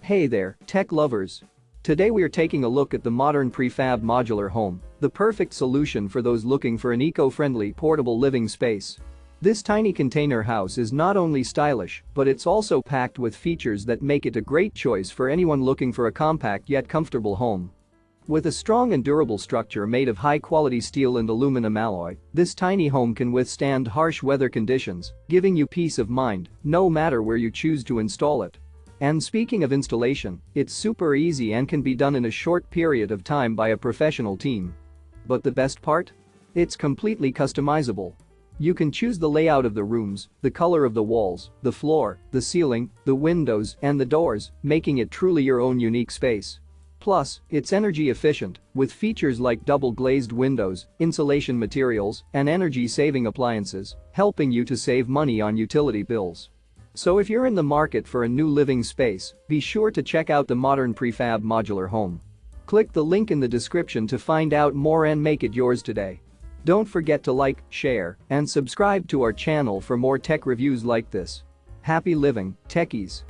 Hey there, tech lovers. Today we are taking a look at the modern prefab modular home, the perfect solution for those looking for an eco-friendly portable living space. This tiny container house is not only stylish, but it's also packed with features that make it a great choice for anyone looking for a compact yet comfortable home. With a strong and durable structure made of high-quality steel and aluminum alloy, this tiny home can withstand harsh weather conditions, giving you peace of mind, no matter where you choose to install it. And speaking of installation, it's super easy and can be done in a short period of time by a professional team. But the best part? It's completely customizable. You can choose the layout of the rooms, the color of the walls, the floor, the ceiling, the windows, and the doors, making it truly your own unique space. Plus, it's energy efficient, with features like double-glazed windows, insulation materials, and energy-saving appliances, helping you to save money on utility bills. So if you're in the market for a new living space, be sure to check out the modern prefab modular home. Click the link in the description to find out more and make it yours today. Don't forget to like, share, and subscribe to our channel for more tech reviews like this. Happy living, techies!